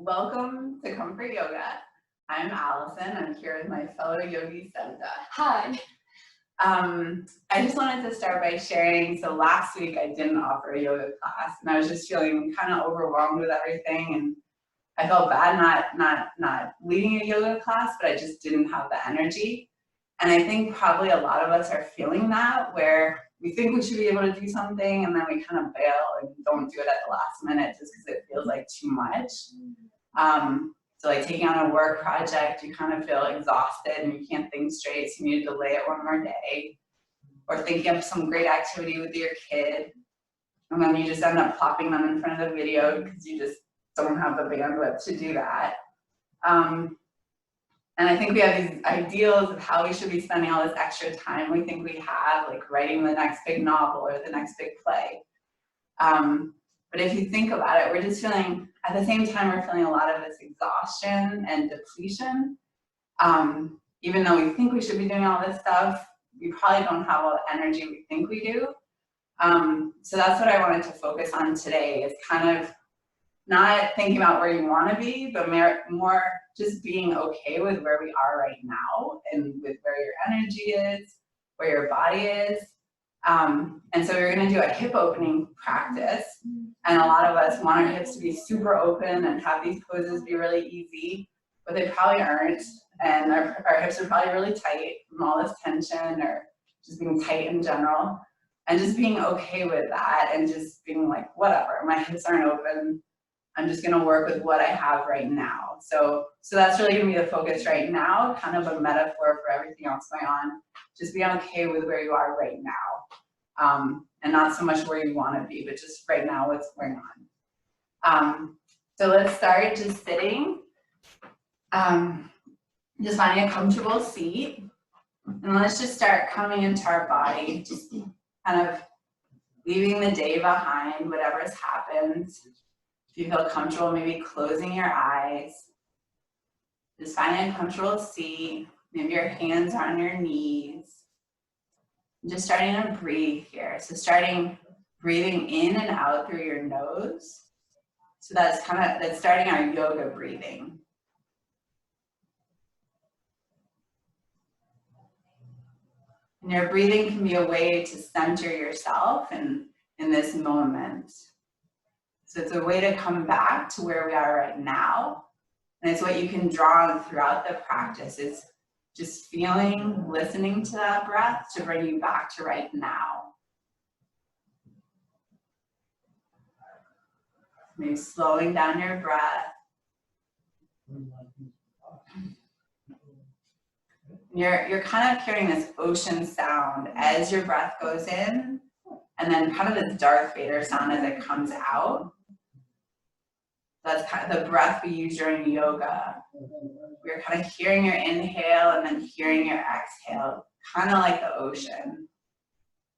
Welcome to Comfort Yoga. I'm Allison. I'm here with my fellow yogi, Senta. Hi. I just wanted to start by sharing. So last week I didn't offer a yoga class, and I was just feeling kind of overwhelmed with everything, and I felt bad not leading a yoga class, but I just didn't have the energy. And I think probably a lot of us are feeling that, where we think we should be able to do something, and then we kind of bail and don't do it at the last minute just because it feels like too much. So like taking on a work project, you kind of feel exhausted and you can't think straight, so you need to delay it one more day. Or thinking of some great activity with your kid, and then you just end up plopping them in front of the video because you just don't have the bandwidth to do that. And I think we have these ideals of how we should be spending all this extra time we think we have, like writing the next big novel or the next big play. But if you think about it, we're just feeling, at the same time, we're feeling a lot of this exhaustion and depletion. Even though we think we should be doing all this stuff, we probably don't have all the energy we think we do. So that's what I wanted to focus on today, is kind of not thinking about where you want to be, but more just being okay with where we are right now and with where your energy is, where your body is. And so we're going to do a hip opening practice. And a lot of us want our hips to be super open and have these poses be really easy, but they probably aren't. And our hips are probably really tight from all this tension or just being tight in general. And just being okay with that and just being like, whatever, my hips aren't open. I'm just going to work with what I have right now. So that's really going to be the focus right now, kind of a metaphor for everything else going on. Just be okay with where you are right now. And not so much where you want to be, but just right now what's going on. So let's start just sitting. Just finding a comfortable seat. And let's just start coming into our body, just kind of leaving the day behind, whatever's happened. If you feel comfortable, maybe closing your eyes. Just finding a comfortable seat. Maybe your hands are on your knees. Just starting to breathe here. So starting breathing in and out through your nose. So that's starting our yoga breathing. And your breathing can be a way to center yourself in this moment. So it's a way to come back to where we are right now. And it's what you can draw on throughout the practice, is just feeling, listening to that breath to bring you back to right now. Maybe slowing down your breath. You're kind of hearing this ocean sound as your breath goes in, and then kind of this Darth Vader sound as it comes out. That's kind of the breath we use during yoga. We're kind of hearing your inhale and then hearing your exhale, kind of like the ocean.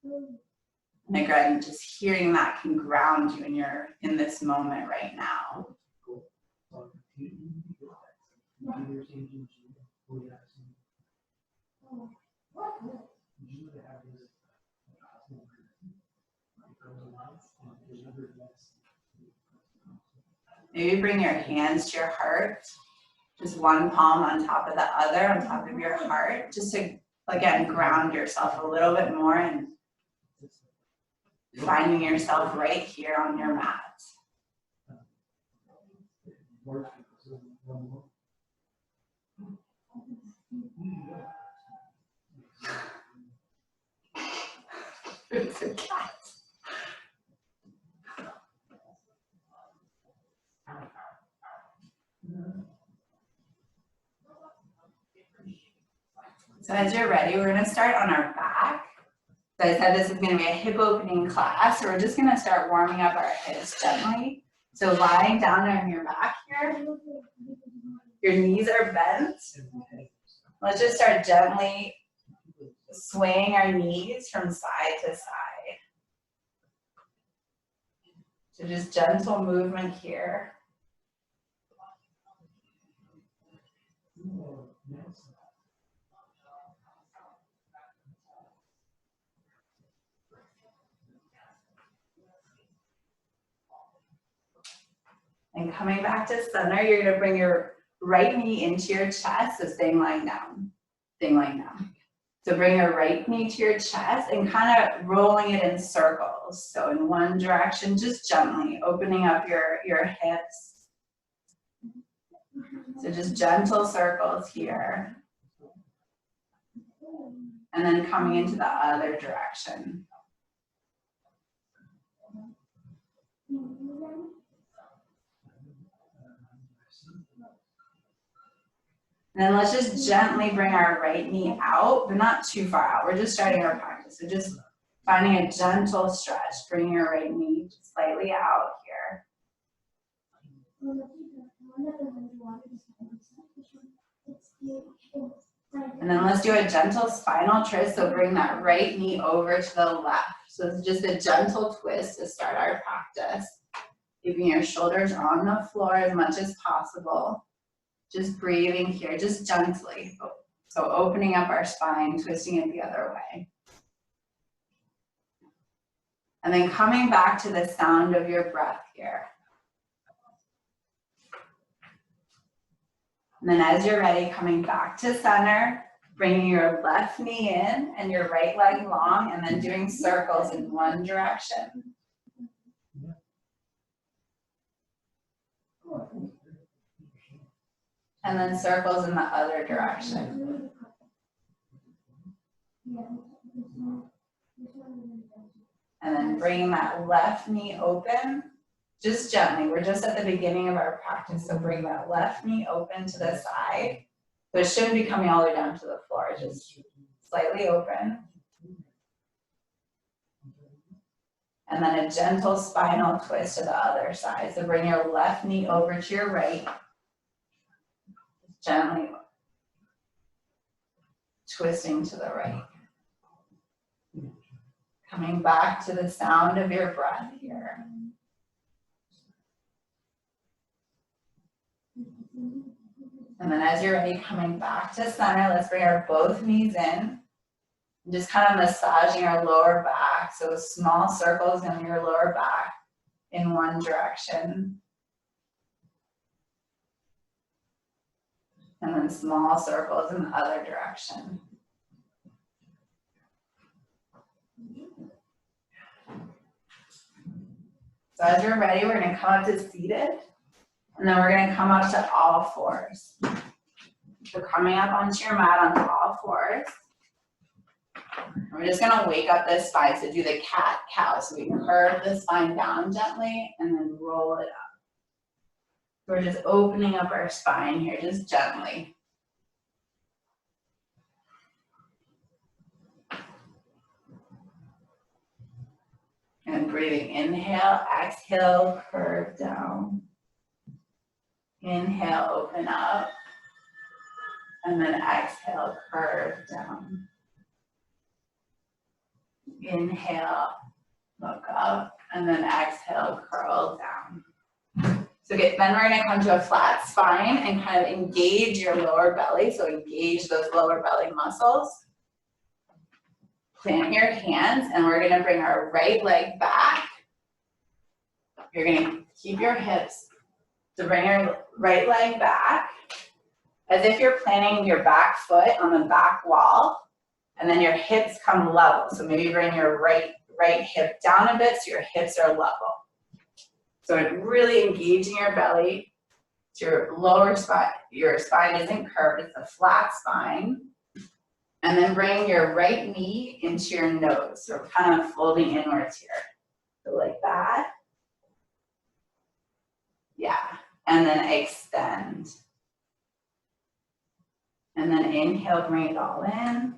And again, just hearing that can ground you in this moment right now. Maybe bring your hands to your heart, just one palm on top of the other, on top of your heart, just to, again, ground yourself a little bit more and finding yourself right here on your mat. It's a cat. So as you're ready, we're going to start on our back. So I said this is going to be a hip opening class, so we're just going to start warming up our hips gently. So lying down on your back here, your knees are bent. Let's just start gently swaying our knees from side to side. So just gentle movement here. And coming back to center, you're gonna bring your right knee into your chest, so staying lying down, So bring your right knee to your chest and kind of rolling it in circles. So in one direction, just gently opening up your hips. So just gentle circles here. And then coming into the other direction. And then let's just gently bring our right knee out, but not too far out. We're just starting our practice. So just finding a gentle stretch, bringing your right knee slightly out here. And then let's do a gentle spinal twist. So bring that right knee over to the left. So it's just a gentle twist to start our practice. Keeping your shoulders on the floor as much as possible. Just breathing here, just gently. So opening up our spine, twisting it the other way. And then coming back to the sound of your breath here. And then as you're ready, coming back to center, bringing your left knee in and your right leg long, and then doing circles in one direction. And then circles in the other direction. And then bringing that left knee open, just gently. We're just at the beginning of our practice, so bring that left knee open to the side. So it shouldn't be coming all the way down to the floor, just slightly open. And then a gentle spinal twist to the other side. So bring your left knee over to your right. Gently twisting to the right. Coming back to the sound of your breath here. And then as you're ready, coming back to center, let's bring our both knees in. Just kind of massaging our lower back. So small circles in your lower back in one direction. And then small circles in the other direction. So as you're ready, we're going to come up to seated, and then we're going to come up to all fours. So coming up onto your mat onto all fours. We're just going to wake up this spine, so do the cat-cow. So we curve the spine down gently and then roll it up. We're just opening up our spine here, just gently. And breathing, inhale, exhale, curve down. Inhale, open up. And then exhale, curve down. Inhale, look up, and then exhale, curl down. So then we're going to come to a flat spine and kind of engage your lower belly. So engage those lower belly muscles. Plant your hands, and we're going to bring our right leg back. You're going to keep your hips to bring your right leg back as if you're planting your back foot on the back wall, and then your hips come level. So maybe bring your right hip down a bit so your hips are level. So really engaging your belly, so your lower spine, your spine isn't curved, it's a flat spine. And then bring your right knee into your nose, so we're kind of folding inwards here. So like that. Yeah, and then extend. And then inhale, bring it all in.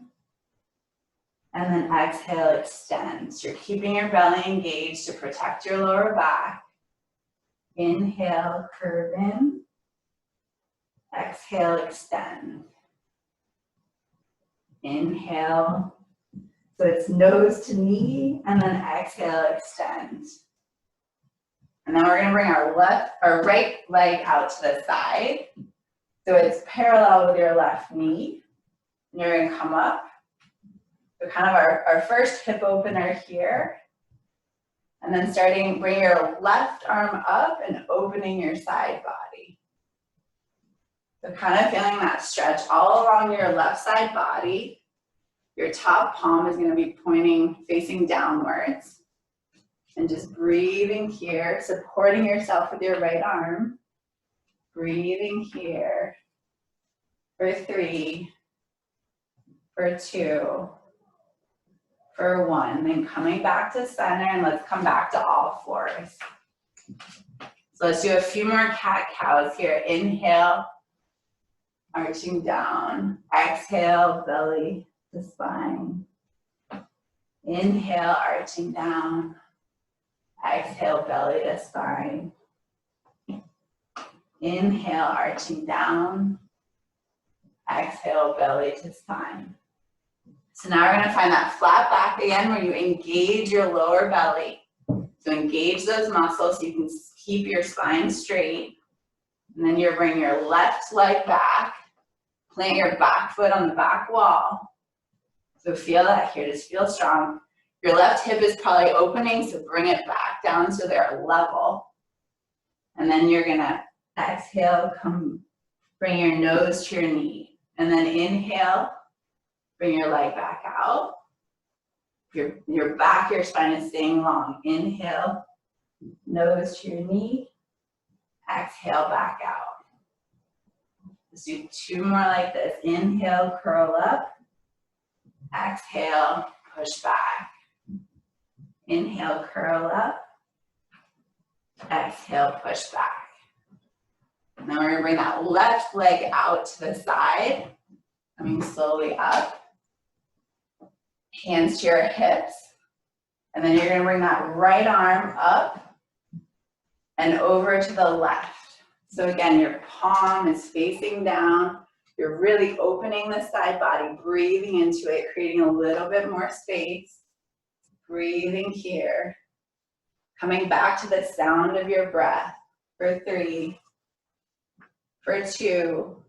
And then exhale, extend. So you're keeping your belly engaged to protect your lower back. Inhale, curve in. Exhale, extend. Inhale. So it's nose to knee, and then exhale, extend. And then we're going to bring our right leg out to the side. So it's parallel with your left knee. And you're going to come up. So kind of our first hip opener here. And then bring your left arm up and opening your side body. So kind of feeling that stretch all along your left side body. Your top palm is going to be facing downwards. And just breathing here, supporting yourself with your right arm. Breathing here for 3, for 2, for 1. Then coming back to center, and let's come back to all fours. So let's do a few more cat-cows here. Inhale, arching down. Exhale, belly to spine. Inhale, arching down. Exhale, belly to spine. Inhale, arching down. Exhale, belly to spine. So now we're going to find that flat back again where you engage your lower belly. So engage those muscles so you can keep your spine straight. And then you bring your left leg back. Plant your back foot on the back wall. So feel that here, just feel strong. Your left hip is probably opening, so bring it back down so they're level. And then you're gonna exhale, bring your nose to your knee. And then inhale, bring your leg back out. Your back, your spine is staying long. Inhale, nose to your knee. Exhale, back out. Let's do 2 more like this. Inhale, curl up. Exhale, push back. Inhale, curl up. Exhale, push back. Now we're gonna bring that left leg out to the side, coming slowly up. Hands to your hips. And then you're gonna bring that right arm up and over to the left. So again, your palm is facing down. You're really opening the side body, breathing into it, creating a little bit more space. Breathing here. Coming back to the sound of your breath for 3, for 2,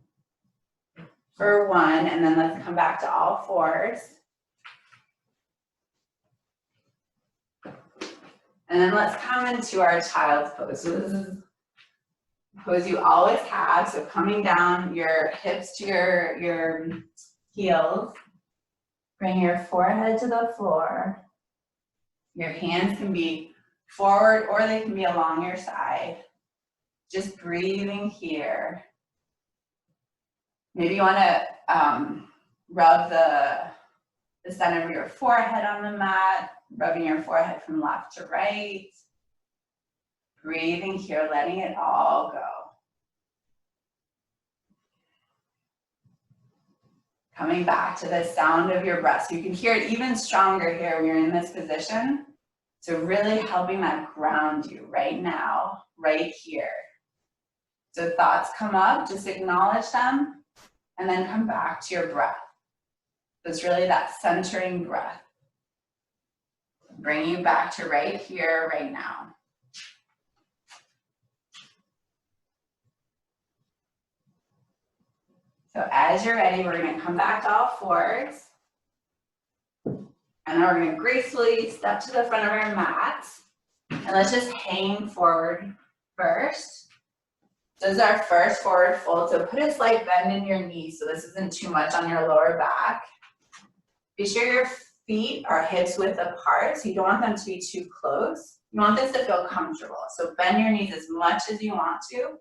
for 1, and then let's come back to all fours. And then let's come into our child's pose. So this is a pose you always have. So coming down, your hips to your heels. Bring your forehead to the floor. Your hands can be forward or they can be along your side. Just breathing here. Maybe you want to rub the center of your forehead on the mat, rubbing your forehead from left to right. Breathing here, letting it all go. Coming back to the sound of your breath. So you can hear it even stronger here when you're in this position. So really helping that ground you right now, right here. So thoughts come up, just acknowledge them, and then come back to your breath. So it's really that centering breath. Bring you back to right here, right now. So as you're ready, we're going to come back to all fours. And then we're going to gracefully step to the front of our mats. And let's just hang forward first. This is our first forward fold. So put a slight bend in your knees so this isn't too much on your lower back. Be sure your feet are hips width apart, so you don't want them to be too close. You want this to feel comfortable. So bend your knees as much as you want to.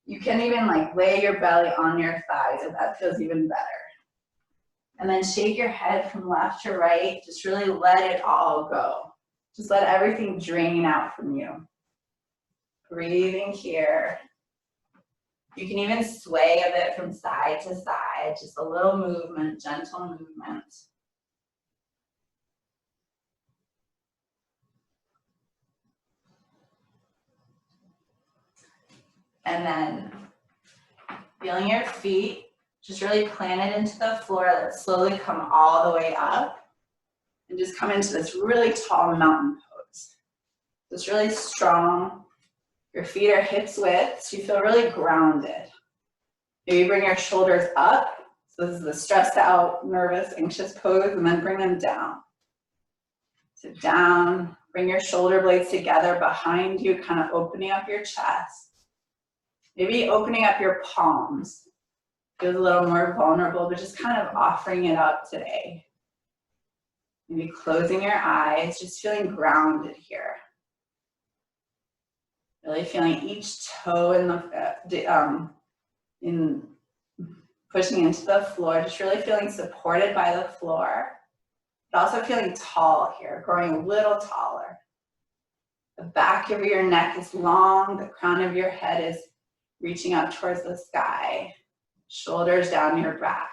You can even like lay your belly on your thighs if that feels even better. And then shake your head from left to right. Just really let it all go. Just let everything drain out from you. Breathing here. You can even sway a bit from side to side. Just a little movement, gentle movement. And then feeling your feet, just really plant it into the floor. Let's slowly come all the way up and just come into this really tall mountain pose. It's really strong. Your feet are hips width, so you feel really grounded. Maybe bring your shoulders up. So this is the stressed out, nervous, anxious pose, and then bring them down. So down, Bring your shoulder blades together behind you, kind of opening up your chest. Maybe opening up your palms. Feels a little more vulnerable, but just kind of offering it up today. Maybe closing your eyes, just feeling grounded here. Really feeling each toe in pushing into the floor, just really feeling supported by the floor, but also feeling tall here, growing a little taller. The back of your neck is long, the crown of your head is reaching up towards the sky, shoulders down your back.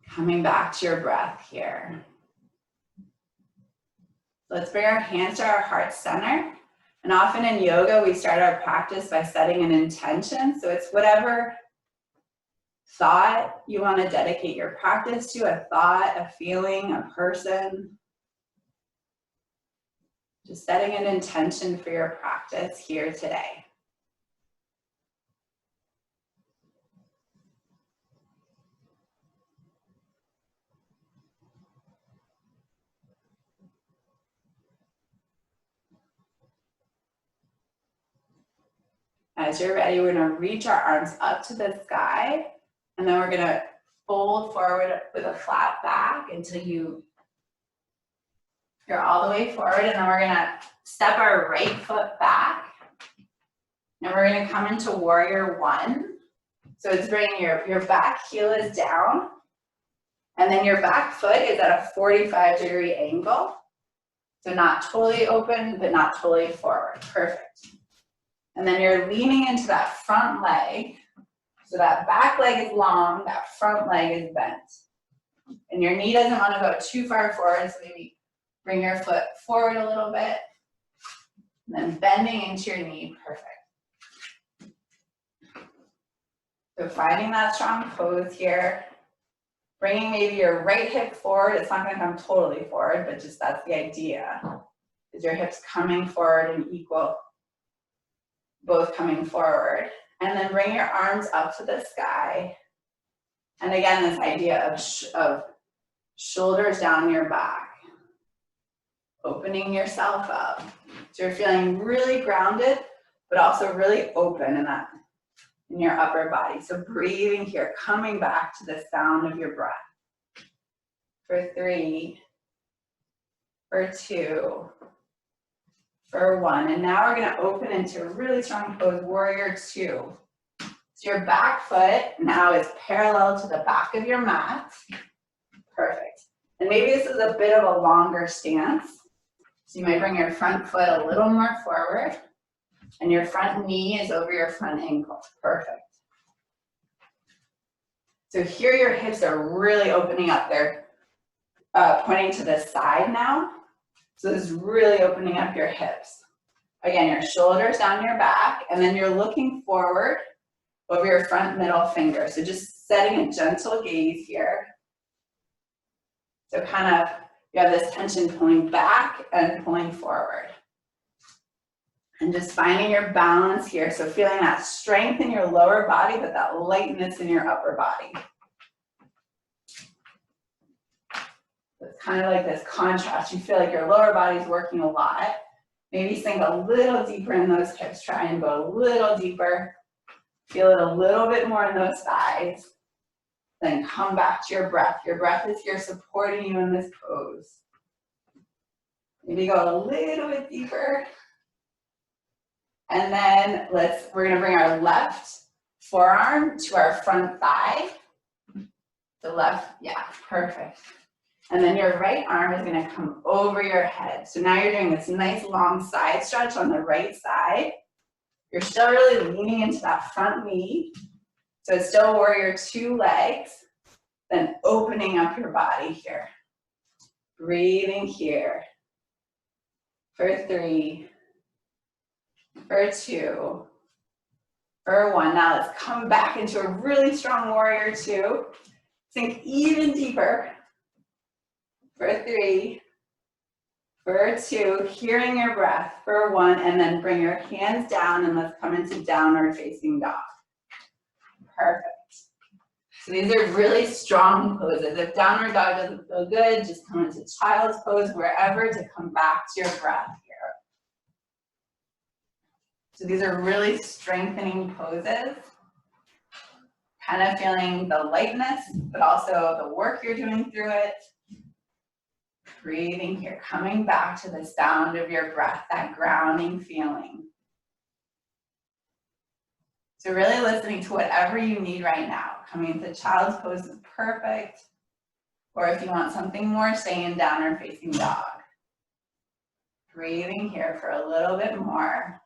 Coming back to your breath here. Let's bring our hands to our heart center. And often in yoga, we start our practice by setting an intention. So it's whatever thought you want to dedicate your practice to, a thought, a feeling, a person. Just setting an intention for your practice here today. As you're ready, we're going to reach our arms up to the sky, and then we're going to fold forward with a flat back until you're all the way forward, and then we're going to step our right foot back, and we're going to come into warrior one. So it's bringing your back heel is down, and then your back foot is at a 45-degree angle. So not totally open, but not totally forward. Perfect. And then you're leaning into that front leg. So that back leg is long, that front leg is bent. And your knee doesn't want to go too far forward, so maybe bring your foot forward a little bit. And then bending into your knee, perfect. So finding that strong pose here. Bringing maybe your right hip forward. It's not going to come totally forward, but just that's the idea. Is your hips coming forward and equal, both coming forward. And then bring your arms up to the sky. And again, this idea of shoulders down your back. Opening yourself up. So you're feeling really grounded, but also really open in your upper body. So breathing here, coming back to the sound of your breath. For 3, for 2, for 1. And now we're going to open into a really strong pose, warrior 2. So your back foot now is parallel to the back of your mat. Perfect. And maybe this is a bit of a longer stance. So you might bring your front foot a little more forward, and your front knee is over your front ankle. Perfect. So here your hips are really opening up. They're pointing to the side now. So this is really opening up your hips. Again, your shoulders down your back, and then you're looking forward over your front middle finger. So just setting a gentle gaze here. So kind of, you have this tension pulling back and pulling forward. And just finding your balance here. So feeling that strength in your lower body, but that lightness in your upper body. It's kind of like this contrast. You feel like your lower body's working a lot. Maybe sink a little deeper in those hips. Try and go a little deeper. Feel it a little bit more in those thighs. Then come back to your breath. Your breath is here supporting you in this pose. Maybe go a little bit deeper. And then we're gonna bring our left forearm to our front thigh. The left, yeah, perfect. And then your right arm is gonna come over your head. So now you're doing this nice long side stretch on the right side. You're still really leaning into that front knee. So it's still warrior 2 legs, then opening up your body here. Breathing here. For 3, for 2, for 1. Now let's come back into a really strong warrior 2. Sink even deeper. For 3, for 2, hearing your breath. For 1, and then bring your hands down and let's come into downward facing dog. Perfect. So these are really strong poses. If downward dog doesn't feel good, just come into child's pose wherever to come back to your breath here. So these are really strengthening poses. Kind of feeling the lightness, but also the work you're doing through it. Breathing here, coming back to the sound of your breath, that grounding feeling. So really listening to whatever you need right now. Coming into child's pose is perfect. Or if you want something more, stay in downward facing dog. Breathing here for a little bit more.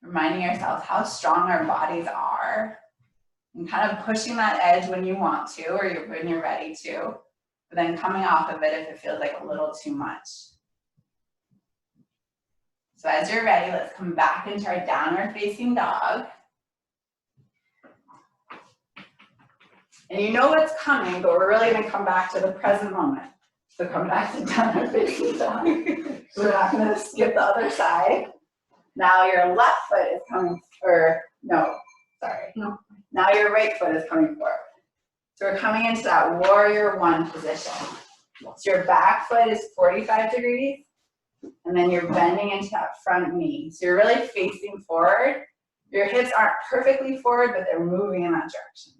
Reminding yourself how strong our bodies are. And kind of pushing that edge when you want to, or when you're ready to. But then coming off of it if it feels like a little too much. So as you're ready, let's come back into our downward facing dog. And you know what's coming, but we're really gonna come back to the present moment. So come back to downward facing dog. We're not gonna skip the other side. Now your left foot is coming, now your right foot is coming forward. So we're coming into that warrior one position. So your back foot is 45 degrees. And then you're bending into that front knee. So you're really facing forward. Your hips aren't perfectly forward, but they're moving in that direction.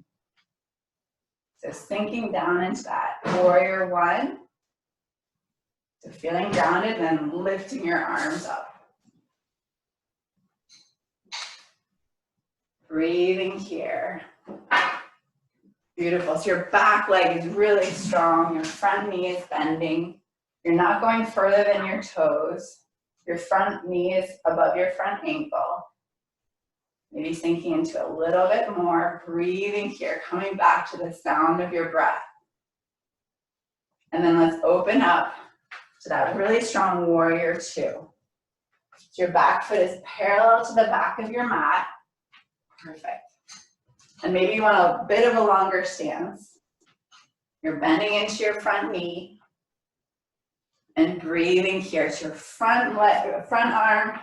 So sinking down into that warrior one. So feeling grounded and then lifting your arms up. Breathing here. Beautiful. So your back leg is really strong. Your front knee is bending. You're not going further than your toes. Your front knee is above your front ankle. Maybe sinking into a little bit more. Breathing here, coming back to the sound of your breath. And then let's open up to that really strong warrior two. So your back foot is parallel to the back of your mat. Perfect. And maybe you want a bit of a longer stance. You're bending into your front knee. And breathing here to your front arm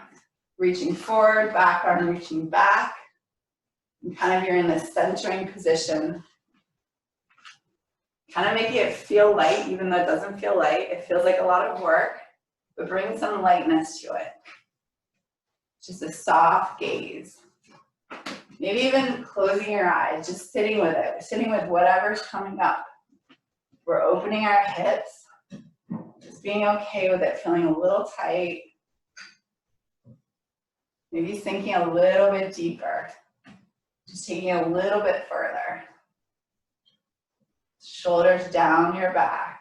reaching forward, back arm reaching back. And kind of you're in this centering position. Kind of making it feel light, even though it doesn't feel light. It feels like a lot of work, but bring some lightness to it. Just a soft gaze. Maybe even closing your eyes, just sitting with it, sitting with whatever's coming up. We're opening our hips. Just being okay with it, feeling a little tight. Maybe sinking a little bit deeper. Just taking it a little bit further. Shoulders down your back.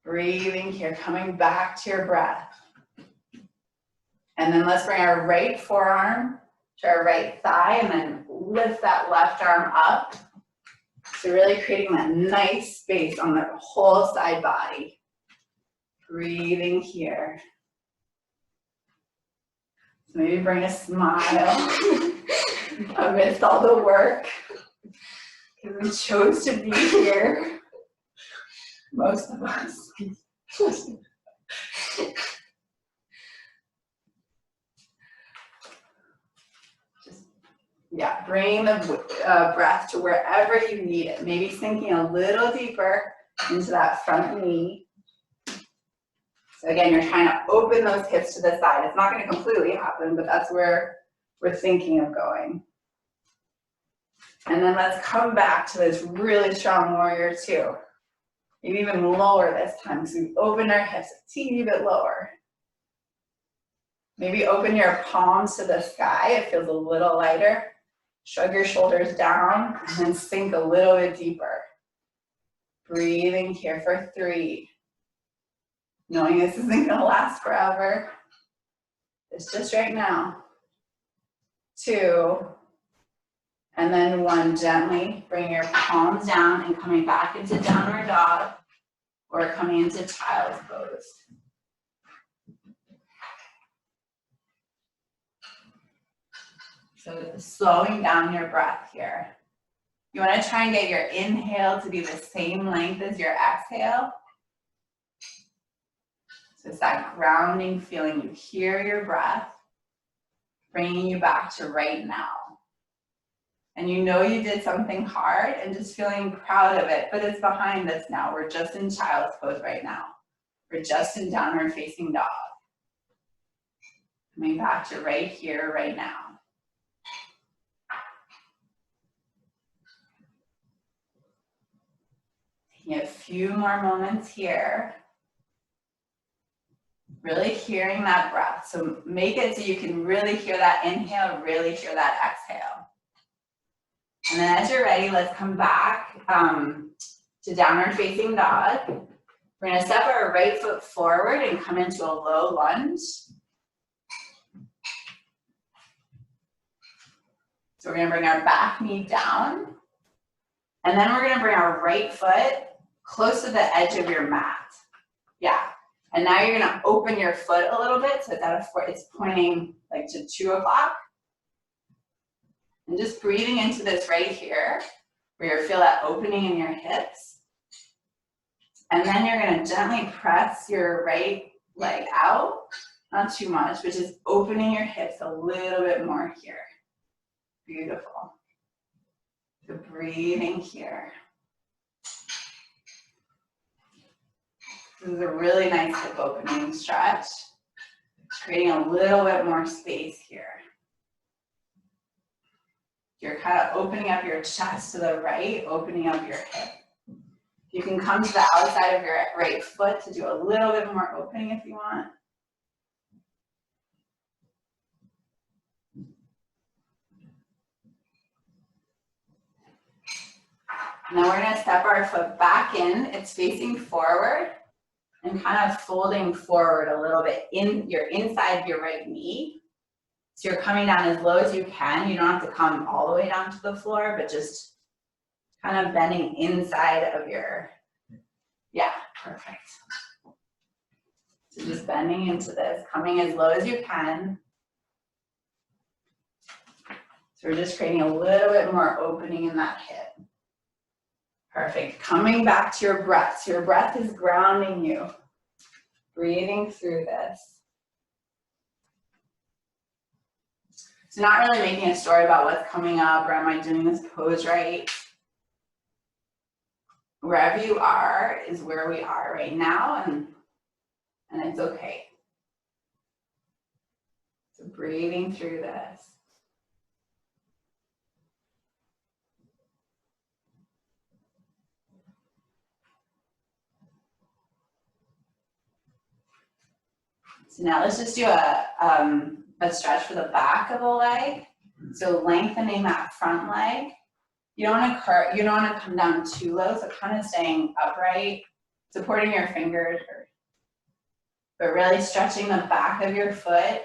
Breathing here, coming back to your breath. And then let's bring our right forearm to our right thigh and then lift that left arm up. So really creating that nice space on the whole side body. Breathing here. So maybe bring a smile amidst all the work. Because we chose to be here. Most of us. Yeah, bring the breath to wherever you need it. Maybe sinking a little deeper into that front knee. So again, you're trying to open those hips to the side. It's not going to completely happen, but that's where we're thinking of going. And then let's come back to this really strong warrior two. Maybe even lower this time, so we open our hips a teeny bit lower. Maybe open your palms to the sky. It feels a little lighter. Shrug your shoulders down and then sink a little bit deeper. Breathing here for 3. Knowing this isn't gonna last forever. It's just right now. 2. And then 1, gently bring your palms down and coming back into downward dog or coming into child's pose. So slowing down your breath here. You want to try and get your inhale to be the same length as your exhale. So it's that grounding feeling. You hear your breath. bringing you back to right now. And you know you did something hard and just feeling proud of it, but it's behind us now. We're just in child's pose right now. We're just in downward facing dog. Coming back to right here, right now. Taking a few more moments here. Really hearing that breath. So make it so you can really hear that inhale, really hear that exhale. And then as you're ready, let's come back to downward facing dog. We're gonna step our right foot forward and come into a low lunge. So we're gonna bring our back knee down. And then we're gonna bring our right foot close to the edge of your mat. Yeah. And now you're gonna open your foot a little bit so that it's pointing like to 2 o'clock. And just breathing into this right here, where you feel that opening in your hips. And then you're gonna gently press your right leg out, not too much, but just opening your hips a little bit more here. Beautiful. So breathing here. This is a really nice hip opening stretch. Creating a little bit more space here. You're kind of opening up your chest to the right, opening up your hip. You can come to the outside of your right foot to do a little bit more opening if you want. And then we're gonna step our foot back in. It's facing forward and kind of folding forward a little bit. You're inside your right knee. So you're coming down as low as you can. You don't have to come all the way down to the floor, but just kind of bending inside of your, yeah, perfect. So just bending into this, coming as low as you can. So we're just creating a little bit more opening in that hip. Perfect. Coming back to your breath. So your breath is grounding you. Breathing through this. So not really making a story about what's coming up or am I doing this pose right. Wherever you are is where we are right now, and it's okay. So breathing through this. So now let's just do a stretch for the back of the leg. So lengthening that front leg. You don't want to come down too low, so kind of staying upright, supporting your fingers, but really stretching the back of your foot,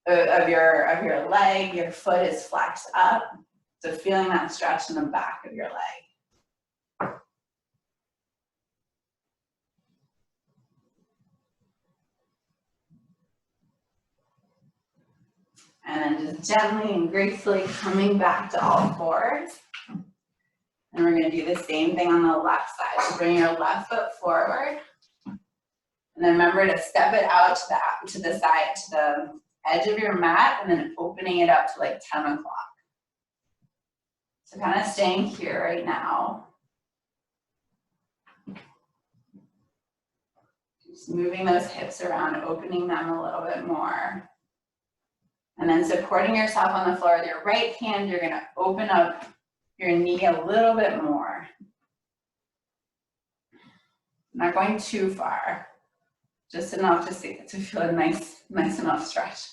of your leg. Your foot is flexed up, so feeling that stretch in the back of your leg. And then just gently and gracefully coming back to all fours. And we're gonna do the same thing on the left side. So bring your left foot forward. And then remember to step it out to the side, to the edge of your mat, and then opening it up to like 10 o'clock. So kind of staying here right now. Just moving those hips around, opening them a little bit more. And then supporting yourself on the floor with your right hand, you're gonna open up your knee a little bit more. Not going too far, just enough to feel a nice enough stretch.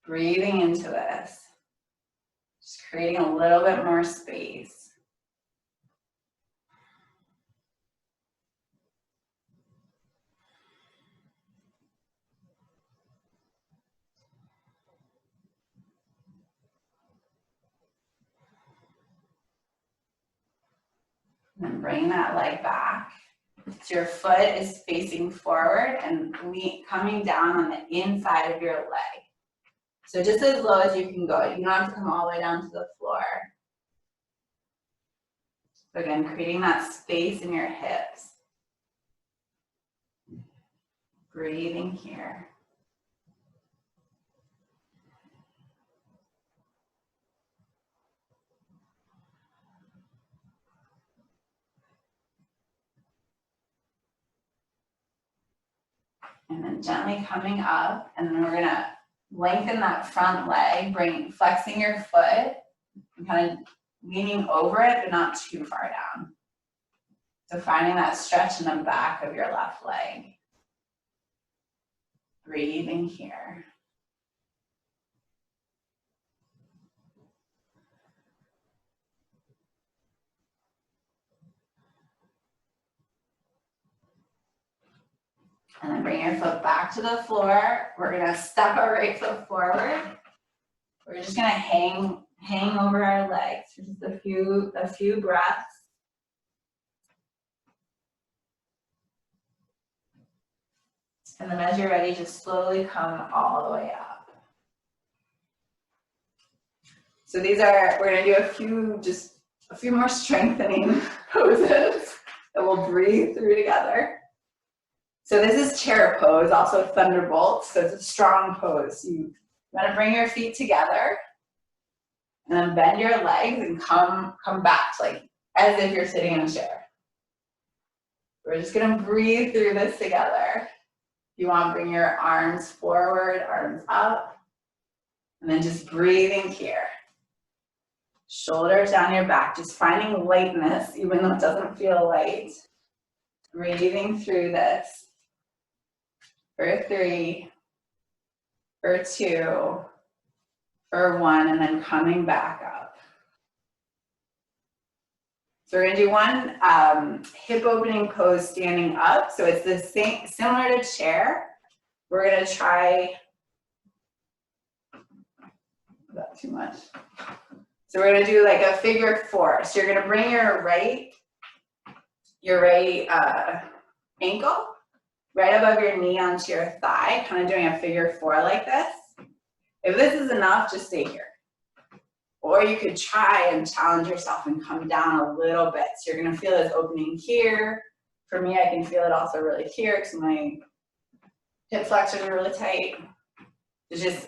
Breathing into this, just creating a little bit more space. And then bring that leg back. So your foot is facing forward and coming down on the inside of your leg. So just as low as you can go. You don't have to come all the way down to the floor. So again, creating that space in your hips. Breathing here. And then gently coming up, and then we're gonna lengthen that front leg, flexing your foot, and kind of leaning over it, but not too far down. So finding that stretch in the back of your left leg. Breathing here. And then bring your foot back to the floor. We're gonna step our right foot forward. We're just gonna hang over our legs for just a few breaths. And then as you're ready, just slowly come all the way up. So we're gonna do a few more strengthening poses that we'll breathe through together. So this is chair pose, also thunderbolt, so it's a strong pose. You wanna bring your feet together and then bend your legs and come back, like as if you're sitting in a chair. We're just gonna breathe through this together. You wanna bring your arms forward, arms up, and then just breathing here. Shoulders down your back, just finding lightness, even though it doesn't feel light. Breathing through this. For 3, for 2, for 1, and then coming back up. So we're gonna do one hip opening pose standing up. So it's the same, similar to chair. We're gonna try, not too much. So we're gonna do like a figure 4. So you're gonna bring your right ankle right above your knee onto your thigh, kind of doing a figure 4 like this. If this is enough, just stay here. Or you could try and challenge yourself and come down a little bit. So you're gonna feel this opening here. For me, I can feel it also really here because my hip flexors are really tight.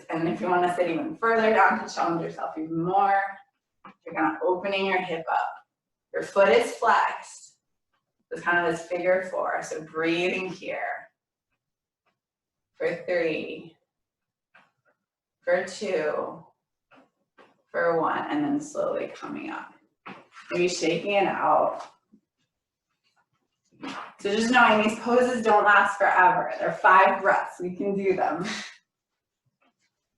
And if you wanna sit even further down to challenge yourself even more, you're kind of opening your hip up. Your foot is flexed. It's kind of this figure 4, so breathing here. For 3, for 2, for 1, and then slowly coming up. Maybe shaking it out. So just knowing these poses don't last forever. They're 5 breaths, we can do them.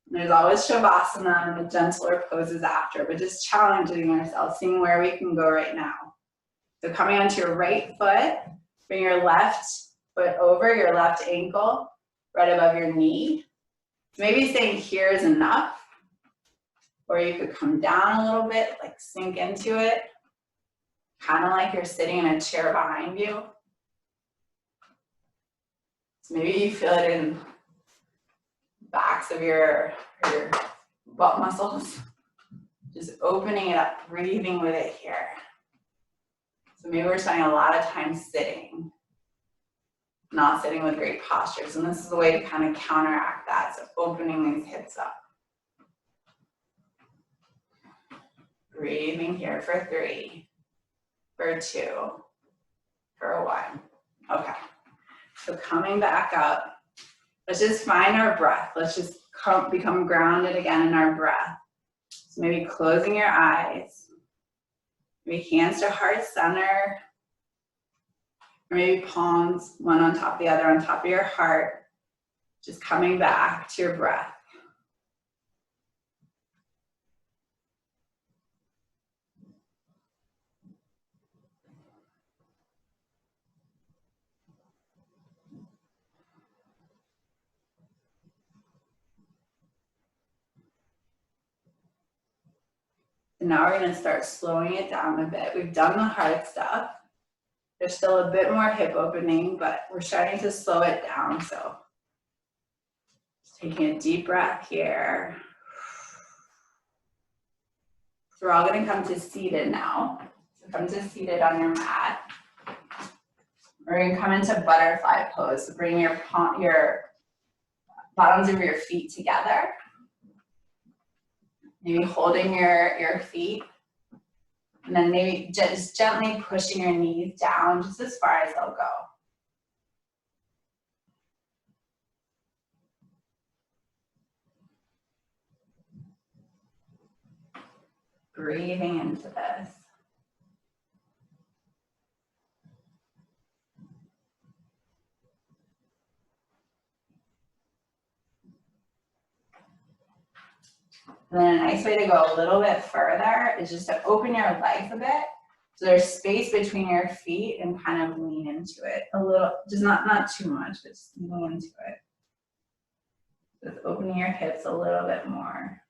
There's always Shavasana and the gentler poses after, but just challenging ourselves, seeing where we can go right now. So coming onto your right foot, bring your left foot over your left ankle, right above your knee. Maybe staying here is enough, or you could come down a little bit, like sink into it, kind of like you're sitting in a chair behind you. So maybe you feel it in backs of your butt muscles. Just opening it up, breathing with it here. So maybe we're spending a lot of time sitting, not sitting with great postures. And this is a way to kind of counteract that. So opening these hips up. Breathing here for 3, for 2, for 1. Okay. So coming back up, let's just find our breath. Let's just become grounded again in our breath. So maybe closing your eyes. Maybe hands to heart center, or maybe palms, one on top of the other on top of your heart, just coming back to your breath. And now we're gonna start slowing it down a bit. We've done the hard stuff. There's still a bit more hip opening, but we're starting to slow it down. So just taking a deep breath here. So we're all gonna come to seated now. So come to seated on your mat. We're gonna come into butterfly pose. So bring your bottoms of your feet together. Maybe holding your feet. And then maybe just gently pushing your knees down just as far as they'll go. breathing into this. And then a nice way to go a little bit further is just to open your legs a bit. So there's space between your feet and kind of lean into it a little, just not too much, but just lean into it. Just opening your hips a little bit more.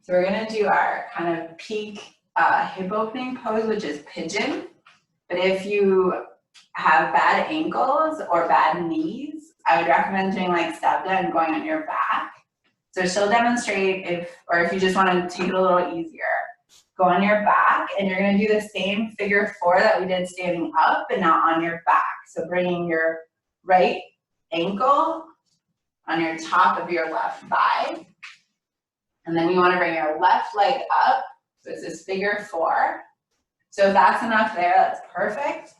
So we're gonna do our kind of peak hip opening pose, which is pigeon. But if you have bad ankles or bad knees, I would recommend doing like step down and going on your back. So she'll demonstrate if you just wanna take it a little easier, go on your back and you're gonna do the same figure 4 that we did standing up, but now on your back. So bringing your right ankle on your top of your left thigh. And then you want to bring your left leg up. So it's this figure 4. So if that's enough there, that's perfect.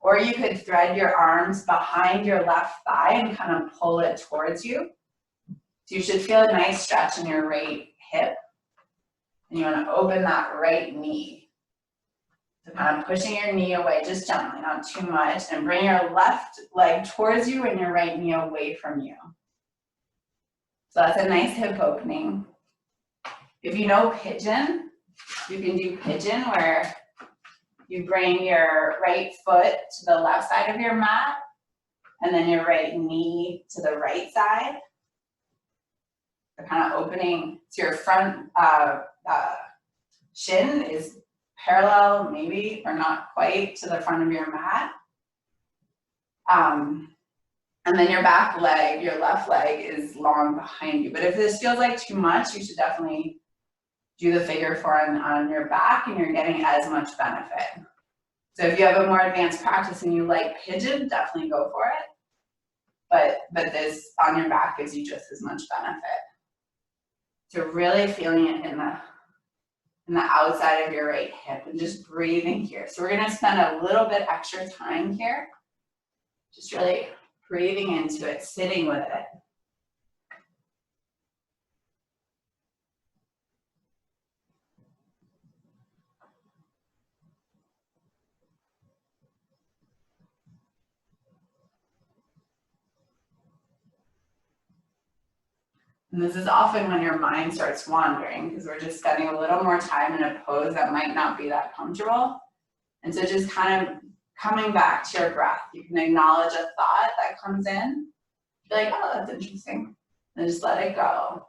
Or you could thread your arms behind your left thigh and kind of pull it towards you. So you should feel a nice stretch in your right hip. And you want to open that right knee. So kind of pushing your knee away, just gently, not too much. And bring your left leg towards you and your right knee away from you. So that's a nice hip opening. If you know pigeon, you can do pigeon where you bring your right foot to the left side of your mat and then your right knee to the right side. So kind of opening, so your front shin is parallel maybe or not quite to the front of your mat. And then your back leg, your left leg is long behind you. But if this feels like too much, you should definitely do the figure 4 on your back and you're getting as much benefit. So if you have a more advanced practice and you like pigeon, definitely go for it. But this on your back gives you just as much benefit. So really feeling it in the outside of your right hip and just breathing here. So we're gonna spend a little bit extra time here, just really breathing into it, sitting with it. And this is often when your mind starts wandering because we're just spending a little more time in a pose that might not be that comfortable. And so just kind of coming back to your breath. You can acknowledge a thought that comes in. Be like, oh, that's interesting. And just let it go.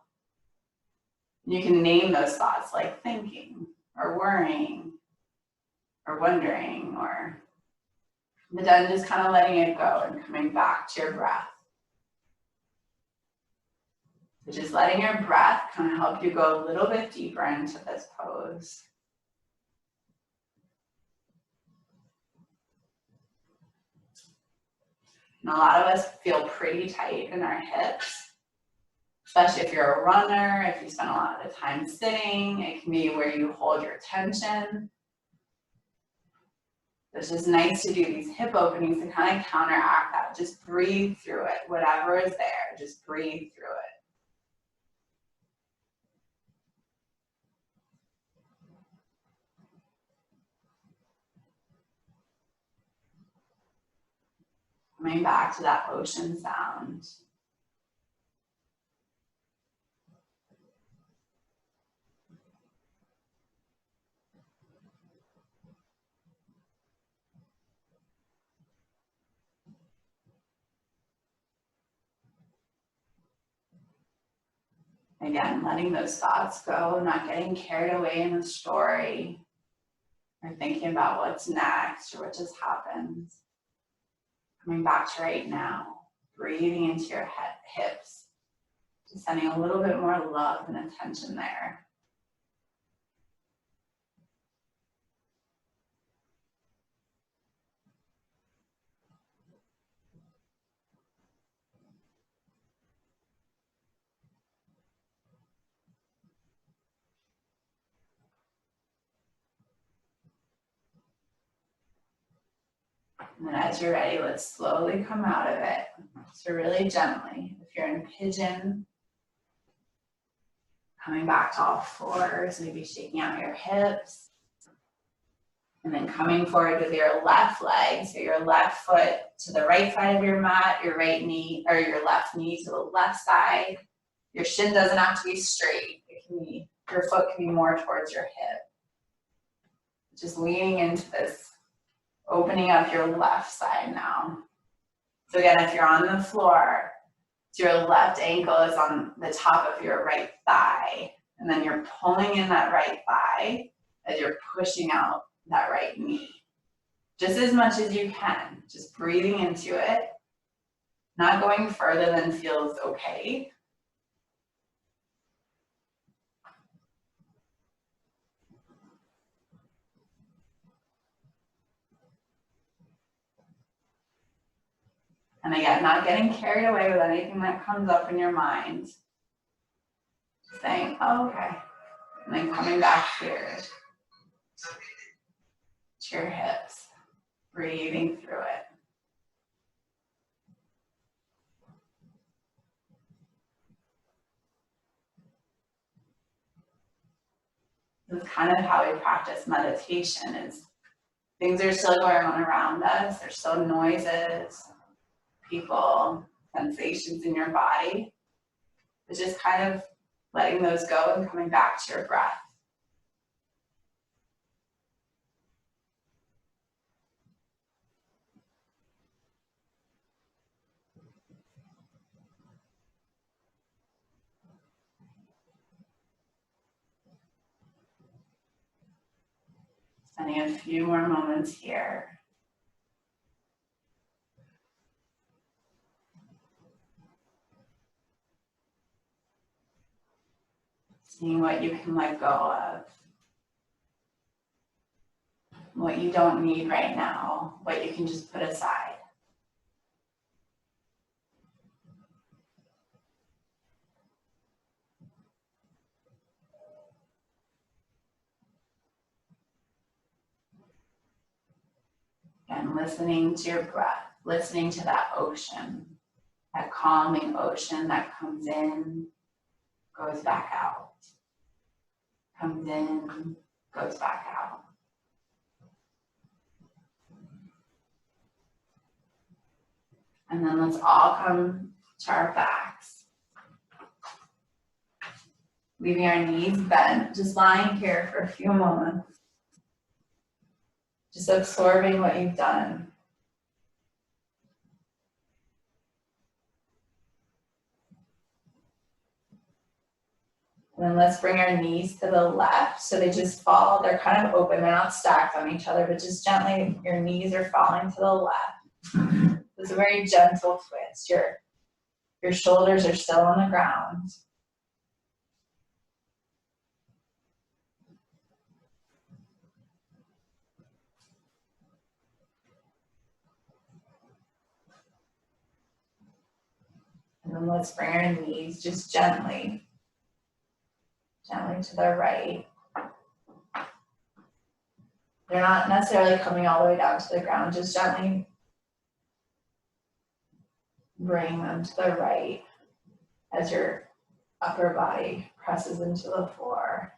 You can name those thoughts like thinking or worrying or wondering but then just kind of letting it go and coming back to your breath. So just letting your breath kind of help you go a little bit deeper into this pose. And a lot of us feel pretty tight in our hips, especially if you're a runner, if you spend a lot of the time sitting, it can be where you hold your tension. It's just nice to do these hip openings to kind of counteract that. Just breathe through it. Whatever is there, just breathe through it. Coming back to that ocean sound. Again, letting those thoughts go, not getting carried away in the story or thinking about what's next or what just happened. Coming back to right now, breathing into your hips, just sending a little bit more love and attention there. And then as you're ready, let's slowly come out of it. So really gently. If you're in pigeon, coming back to all fours, maybe shaking out your hips. And then coming forward with your left leg, so your left foot to the right side of your mat, your right knee, or your left knee to the left side. Your shin doesn't have to be straight. It can be, your foot can be more towards your hip. Just leaning into this, opening up your left side now. So again, if you're on the floor, so your left ankle is on the top of your right thigh, and then you're pulling in that right thigh as you're pushing out that right knee. Just as much as you can, just breathing into it, not going further than feels okay. And again, not getting carried away with anything that comes up in your mind. Saying, oh, okay. And then coming back here to your hips, breathing through it. This is kind of how we practice meditation, is things are still going on around us. There's still noises, people, sensations in your body. But just kind of letting those go and coming back to your breath. Spending a few more moments here. Seeing what you can let go of. What you don't need right now, what you can just put aside. And listening to your breath, listening to that ocean, that calming ocean that comes in, goes back out. Comes in, goes back out. And then let's all come to our backs. Leaving our knees bent, just lying here for a few moments. Just absorbing what you've done. And then let's bring our knees to the left so they just fall. They're kind of open, they're not stacked on each other, but just gently your knees are falling to the left. It's a very gentle twist. Your shoulders are still on the ground. And then let's bring our knees just gently to the right. They're not necessarily coming all the way down to the ground, just gently bring them to the right as your upper body presses into the floor.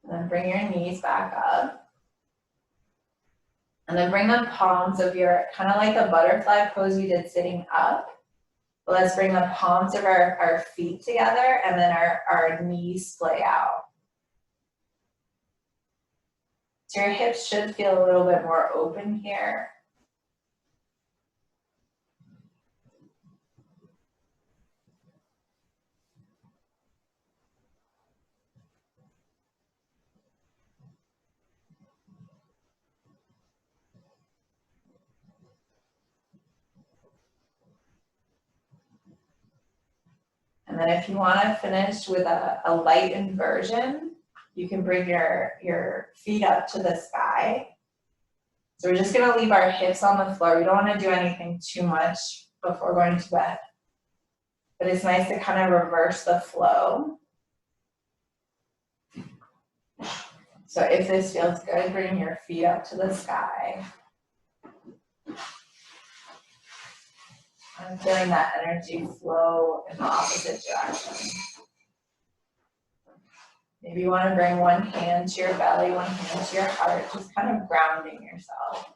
And then bring your knees back up. And then bring the palms of your, kind of like the butterfly pose we did sitting up. But let's bring the palms of our feet together and then our knees splay out. So your hips should feel a little bit more open here. And then if you want to finish with a light inversion, you can bring your feet up to the sky. So we're just going to leave our hips on the floor. We don't want to do anything too much before going to bed. but it's nice to kind of reverse the flow. So if this feels good, bring your feet up to the sky. I'm feeling that energy flow in the opposite direction. Maybe you want to bring one hand to your belly, one hand to your heart, just kind of grounding yourself.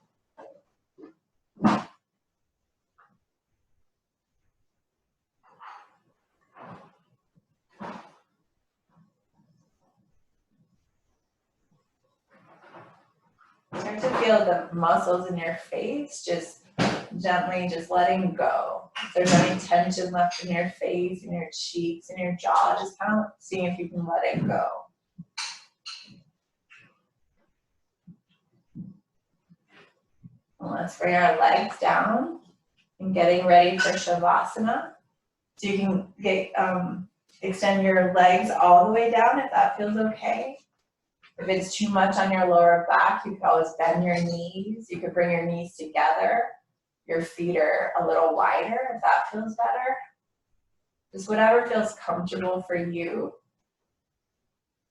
Start to feel the muscles in your face, just gently just letting go. If there's any tension left in your face, in your cheeks, in your jaw, just kind of seeing if you can let it go. And let's bring our legs down and getting ready for Shavasana. So you can get extend your legs all the way down if that feels okay. If it's too much on your lower back, you could always bend your knees. You could bring your knees together. Your feet are a little wider if that feels better. Just whatever feels comfortable for you.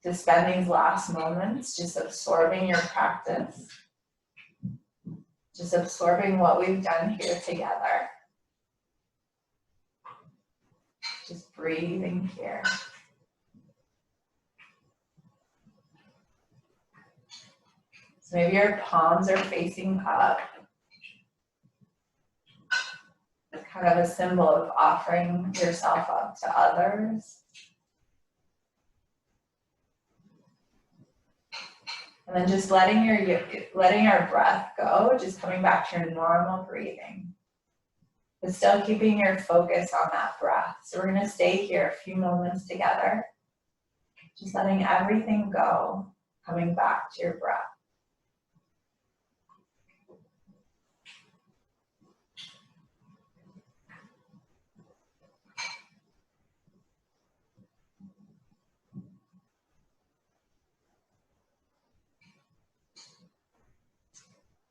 To spend these last moments just absorbing your practice. Just absorbing what we've done here together. Just breathing here. So maybe your palms are facing up. It's kind of a symbol of offering yourself up to others. And then just letting our breath go, just coming back to your normal breathing. But still keeping your focus on that breath. So we're gonna stay here a few moments together. Just letting everything go, coming back to your breath.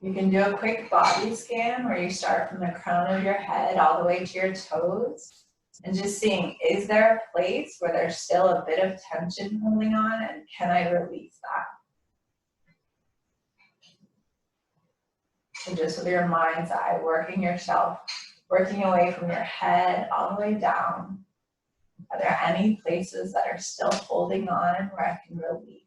You can do a quick body scan where you start from the crown of your head all the way to your toes and just seeing, is there a place where there's still a bit of tension holding on and can I release that? So just with your mind's eye, working away from your head all the way down. Are there any places that are still holding on where I can release?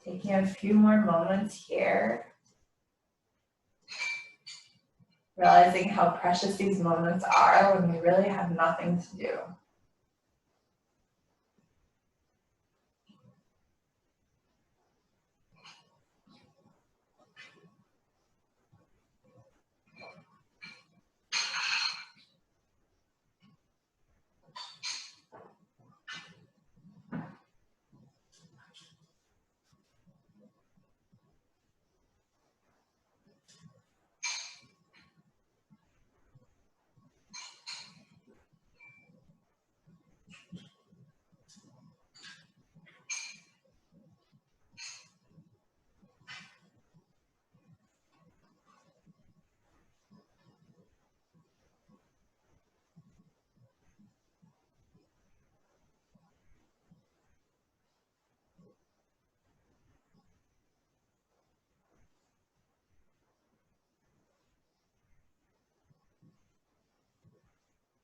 Taking a few more moments here. Realizing how precious these moments are when we really have nothing to do.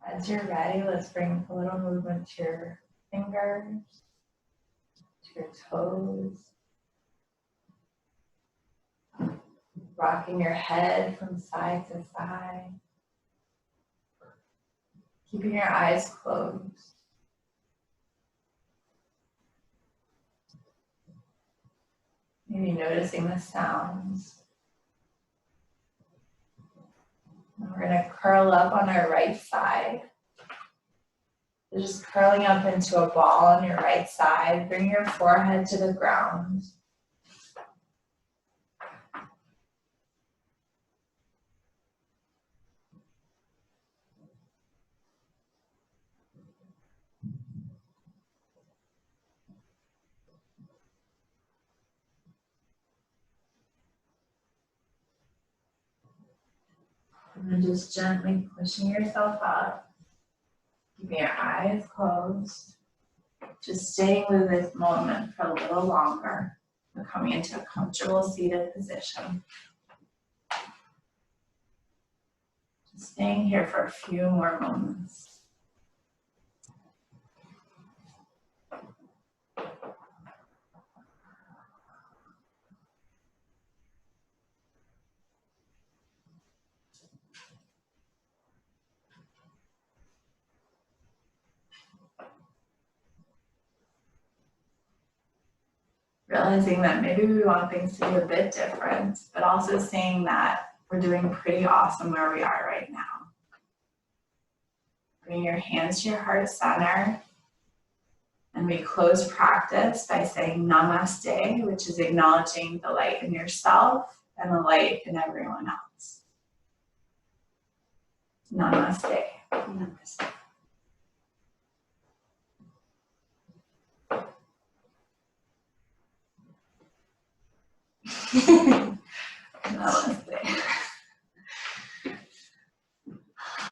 As you're ready, let's bring a little movement to your fingers, to your toes. Rocking your head from side to side. Keeping your eyes closed. Maybe noticing the sounds. And we're going to curl up on our right side. So just curling up into a ball on your right side, bring your forehead to the ground. And then just gently pushing yourself up, keeping your eyes closed. Just staying with this moment for a little longer. We're coming into a comfortable seated position. Just staying here for a few more moments. Realizing that maybe we want things to be a bit different, but also seeing that we're doing pretty awesome where we are right now. Bring your hands to your heart center. And we close practice by saying namaste, which is acknowledging the light in yourself and the light in everyone else. Namaste. Namaste.